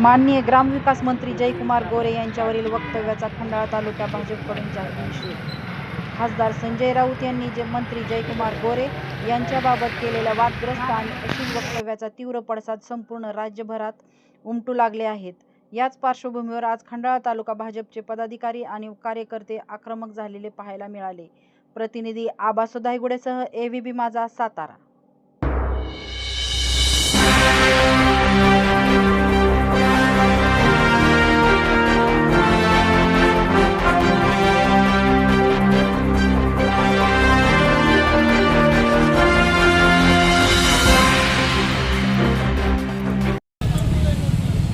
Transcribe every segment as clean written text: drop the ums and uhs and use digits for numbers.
माननीय ग्रामविकास मंत्री जयकुमार गोरे यांच्यावरील वक्तव्याचा खंडाळा तालुका भाजपकडून जाहीर निषेध. खासदार संजय राऊत यांनी मंत्री जयकुमार गोरे यांच्याबाबत केलेल्या वादग्रस्त आणि अश्लील वक्तव्याचा तीव्र पडसाद संपूर्ण राज्यभरात उमटू लागले आहेत. याच पार्श्वभूमीवर आज खंडाळा तालुका भाजपचे पदाधिकारी आणि कार्यकर्ते आक्रमक झालेले पाहायला मिळाले. प्रतिनिधी आबासो धायगुडेसह AVP माझा सातारा.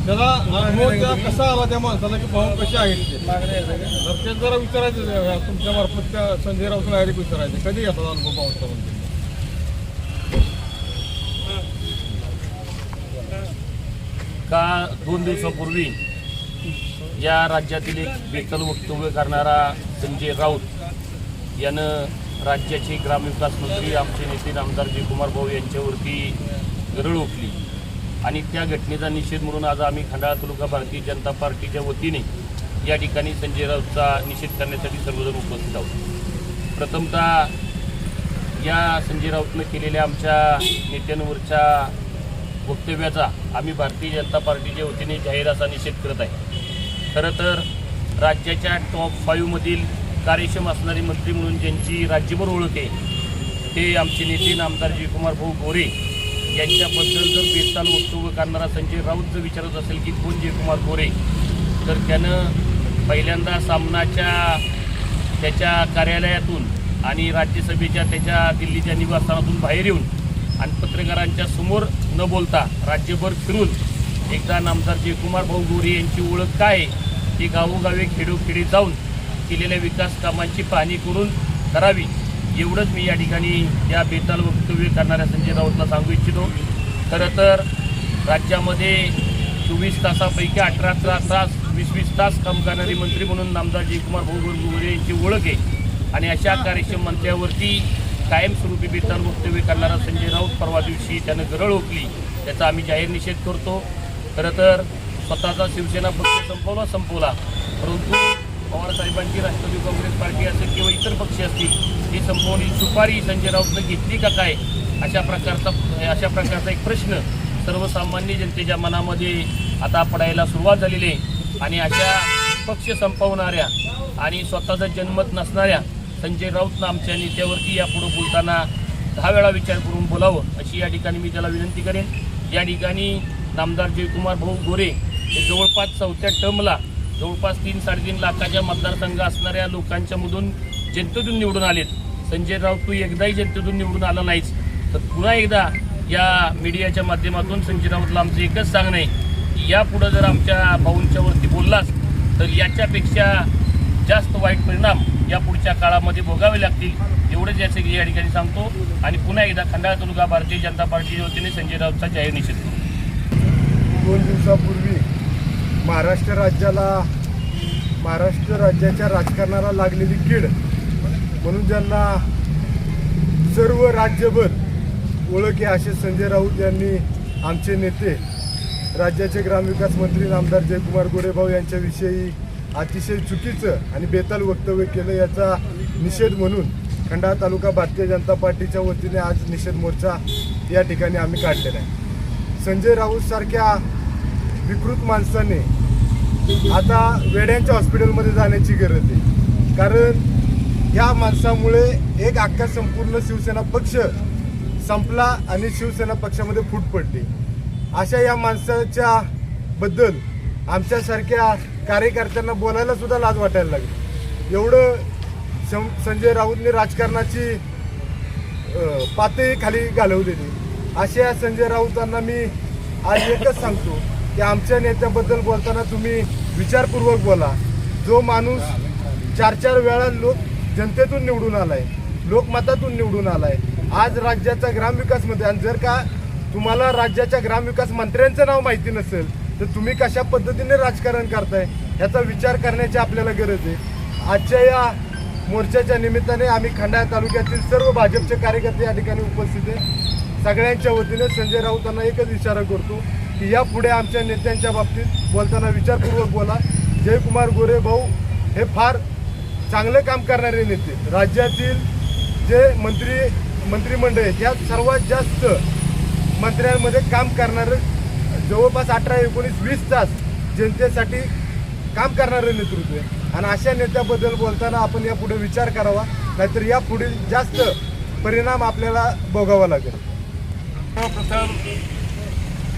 त्याला अनुभव कसा आला त्या माणसाला की भाऊ कसे आहेत ते जरा विचारायचं तुमच्या मार्फत त्या संजय राऊत डायरेक्ट विचारायचं कधी घेतात अनुभव भाऊचा म्हणजे का 2 दिवसापूर्वी या राज्यातील एक बेतल वक्तव्य करणारा संजय राऊत यानं राज्याचे ग्रामविकास मंत्री आमचे नेते आमदार जयकुमार भाऊ यांच्यावरती गरळ ओकली आणि त्या घटनेचा निषेध म्हणून आज आम्ही खंडाळा तालुका भारतीय जनता पार्टीच्या वतीने या ठिकाणी संजय राऊतचा निषेध करण्यासाठी सर्वजण उपस्थित आहोत. प्रथमतः या संजय राऊतनं केलेल्या आमच्या नेत्यांवरच्या वक्तव्याचा आम्ही भारतीय जनता पार्टीच्या वतीने जाहीर असा निषेध करत आहे. खरं तर राज्याच्या टॉप 5 मधील कार्यक्षम असणारे मंत्री म्हणून ज्यांची राज्यभर ओळख आहे ते आमचे नेते आमदार जयकुमार भाऊ गोरे यांच्याबद्दल जर बेताल वक्तव्य करणारा संजय राऊत जर विचारत असेल की कोण जयकुमार गोरे, तर त्यानं पहिल्यांदा सामनाच्या त्याच्या कार्यालयातून आणि राज्यसभेच्या त्याच्या दिल्लीच्या निवासस्थानातून बाहेर येऊन आणि पत्रकारांच्या समोर न बोलता राज्यभर फिरून एकदा आमदार जयकुमार भाऊ गोरे यांची ओळख काय ती गावोगावी खेडोखेडी जाऊन केलेल्या विकास कामांची पाहणी करून करावी एवढंच मी या ठिकाणी या बेताल वक्तव्य करणाऱ्या संजय राऊतला सांगू इच्छितो. खरं तर राज्यामध्ये 24 तासापैकी 18 तास 20 तास काम करणारे मंत्री म्हणून आमदार जयकुमार भाऊ गोरे यांची ओळख आहे आणि अशा कार्यक्षम मंत्र्यावरती कायमस्वरूपी बेताल वक्तव्य करणारा संजय राऊत परवा दिवशी त्यानं गरळ ओकली त्याचा आम्ही जाहीर निषेध करतो. खरं तर स्वतःचा शिवसेना पक्ष संपवला परंतु पवारसाहेबांची राष्ट्रवादी काँग्रेस पार्टी असेल किंवा इतर पक्ष असतील ही संपवणी सुपारी संजय राऊतनं घेतली का काय अशा प्रकारचा एक प्रश्न सर्वसामान्य जनतेच्या मनामध्ये आता पडायला सुरुवात झालेली आहे. आणि अशा पक्ष संपवणाऱ्या आणि स्वतःचा जनमत नसणाऱ्या संजय राऊतनं आमच्या नेत्यावरती यापुढे बोलताना 10 वेळा विचार करून बोलावं अशी या ठिकाणी मी त्याला विनंती करेन. या ठिकाणी आमदार जयकुमार भाऊ गोरे हे जवळपास 4थ्या टर्मला जवळपास 3-3.5 लाखाच्या मतदारसंघ असणाऱ्या लोकांच्या मधून जनतेतून निवडून आलेत. संजय राऊत तू एकदाही जनतेतून निवडून आला नाहीच तर पुन्हा एकदा या मीडियाच्या माध्यमातून संजय राऊतला आमचं एकच सांगणं आहे की यापुढं जर आमच्या भाऊंच्या वरती बोललास तर याच्यापेक्षा जास्त वाईट परिणाम या पुढच्या काळामध्ये भोगावे लागतील एवढंच याचे या ठिकाणी सांगतो आणि पुन्हा एकदा खंडाळा तालुका भारतीय जनता पार्टीच्या वतीने संजय राऊतचा जाहीर निषेध करतो. 2 दिवसापूर्वी महाराष्ट्र राज्याच्या राजकारणाला लागलेली कीड म्हणून ज्यांना सर्व राज्यभर ओळख आहे असे संजय राऊत यांनी आमचे नेते राज्याचे ग्रामविकास मंत्री आमदार जयकुमार गोरे भाऊ यांच्याविषयी अतिशय चुकीचं आणि बेताल वक्तव्य केलं याचा निषेध म्हणून खंडाळा तालुका भारतीय जनता पार्टीच्या वतीने आज निषेध मोर्चा या ठिकाणी आम्ही काढलेला आहे. संजय राऊत सारख्या विकृत माणसाने आता वेड्यांच्या हॉस्पिटलमध्ये जाण्याची गरज आहे. कारण या माणसामुळे एक अख्खा संपूर्ण शिवसेना पक्ष संपला आणि शिवसेना पक्षामध्ये फूट पडली. अशा या माणसाच्या बद्दल आमच्यासारख्या कार्यकर्त्यांना बोलायला सुद्धा लाज वाटायला लागली. एवढं संजय राऊतने राजकारणाची पातळी खाली घालवलेली. अशा संजय राऊतांना मी आज एकच सांगतो की आमच्या नेत्याबद्दल बोलताना तुम्ही विचारपूर्वक बोला. जो माणूस 4 वेळा जनतेतून निवडून आलाय, लोकमतातून निवडून आलाय, आज राज्याचा ग्रामविकास मंत्री, आणि जर का तुम्हाला राज्याच्या ग्रामविकास मंत्र्यांचं नाव माहिती नसेल तर तुम्ही कशा पद्धतीने राजकारण करताय याचा विचार करण्याची आपल्याला गरज आहे. आजच्या या मोर्चाच्या निमित्ताने आम्ही खंडाळा तालुक्यातील सर्व भाजपचे कार्यकर्ते या ठिकाणी उपस्थित आहे. सगळ्यांच्या वतीने संजय राऊतांना एकच इशारा करतो की यापुढे आमच्या नेत्यांच्या बाबतीत बोलताना विचारपूर्वक बोला. जयकुमार गोरे भाऊ हे फार चांगले काम करणारे नेते. राज्यातील जे मंत्रिमंडळ आहे त्यात सर्वात जास्त मंत्र्यांमध्ये काम करणारे जवळपास 18, 19, 20 तास जनतेसाठी काम करणारं नेतृत्व आहे. आणि अशा नेत्याबद्दल बोलताना आपण यापुढे विचार करावा, नाहीतर यापुढे जास्त परिणाम आपल्याला भोगावा लागेल. सर्वप्रथम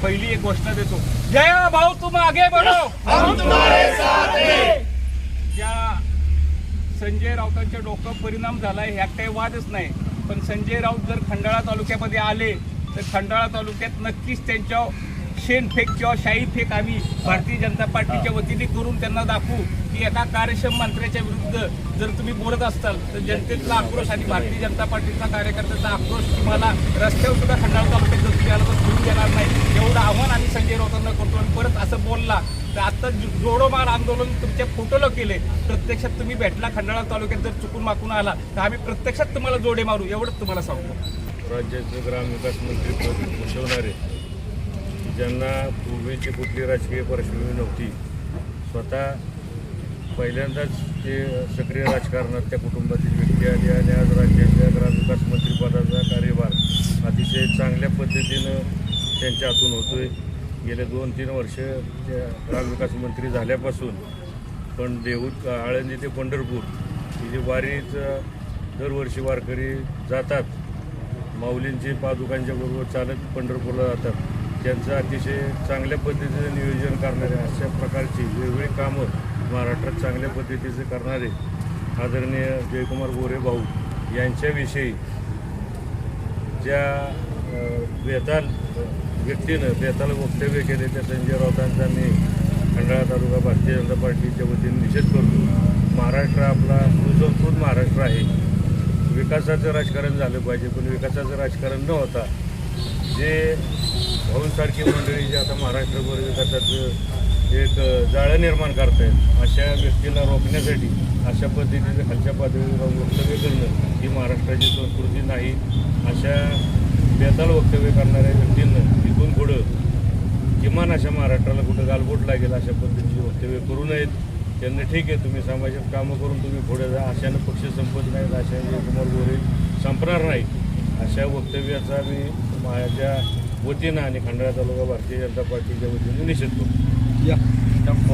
पहिली एक घोषणा देतो. जय भाऊ तुम आगे बढ़ो, हम तुम्हारे साथ हैं. ज्या संजय राऊतांच्या डोक्यावर परिणाम झालाय ह्यात काही वादच नाही. पण संजय राऊत जर खंडाळा तालुक्यामध्ये आले तर खंडाळा तालुक्यात नक्कीच त्यांच्या शेणफेक किंवा शाही फेक आम्ही भारतीय जनता पार्टीच्या वतीने करून त्यांना दाखवू की एका कार्यक्षम मंत्र्याच्या विरुद्ध जर तुम्ही बोलत असाल तर जनतेतला आक्रोश आणि भारतीय जनता पार्टीचा कार्यकर्त्याचा आक्रोश तुम्हाला रस्त्यावर सुद्धा खंडाळा तालुक्यात जर तुम्ही आला तर घेऊन देणार नाही. एवढं आव्हान आम्ही संजय राऊतांना करतो. आणि परत असं बोलला तर आता जोडोमार आंदोलन तुमच्या फोटोला केले, प्रत्यक्षात तुम्ही भेटला खंडाळा तालुक्यात जर चुकून माकून आला तर आम्ही प्रत्यक्षात तुम्हाला जोडे मारू, एवढंच तुम्हाला सांगतो. राज्याचे ग्रामविकास मंत्री पद भूषवणारे, ज्यांना पूर्वीची कुठली राजकीय पार्श्वभूमी नव्हती, स्वतः पहिल्यांदाच ते सक्रिय राजकारणात त्या कुटुंबातील व्यक्ती आली आणि आज राज्याच्या ग्रामविकास मंत्रिपदाचा कार्यभार अतिशय चांगल्या पद्धतीनं त्यांच्या हातून होतोय. गेले 2-3 वर्ष त्या ग्रामविकास मंत्री झाल्यापासून पण देहूत आळंदी ते पंढरपूर ही जी वारीच दरवर्षी वारकरी जातात, माऊलींची पादुकांच्या बरोबर चालत पंढरपूरला जातात, त्यांचं अतिशय चांगल्या पद्धतीचं नियोजन करणारे, अशा प्रकारची वेगवेगळी कामं महाराष्ट्रात चांगल्या पद्धतीचे करणारे आदरणीय जयकुमार गोरे भाऊ यांच्याविषयी ज्या बेताल व्यक्तीनं बेताल वक्तव्य केले त्या संजय राऊतांचा मी खंडाळा तालुका भारतीय जनता पार्टीच्या वतीने निषेध करतो. महाराष्ट्र आपला सुसंस्कृत महाराष्ट्र आहे. विकासाचं राजकारण झालं पाहिजे, पण विकासाचं राजकारण न होता जे भाऊंसारखी मंडळी जे आता महाराष्ट्रभर विकासाचं एक जाळं निर्माण करतायत, अशा व्यक्तीला रोखण्यासाठी अशा पद्धतीने खालच्या पातळीवर जाऊन वक्तव्य करणं ही महाराष्ट्राची संस्कृती नाही. अशा बेताल वक्तव्य करणाऱ्या व्यक्तींना इथून पुढं किमान अशा महाराष्ट्राला कुठं गालबोट लागेल अशा पद्धतीची वक्तव्य करू नयेत. त्यांना ठीक आहे, तुम्ही सामाजिक कामं करून तुम्ही पुढे जा, अशानं पक्ष संपत नाहीत, अशा जयकुमार गोरे संपणार नाही, अशा वक्तव्याचा मी माझ्या वतीनं आणि खंडाळा तालुका भारतीय जनता पार्टीच्या वतीने निषेध करतो.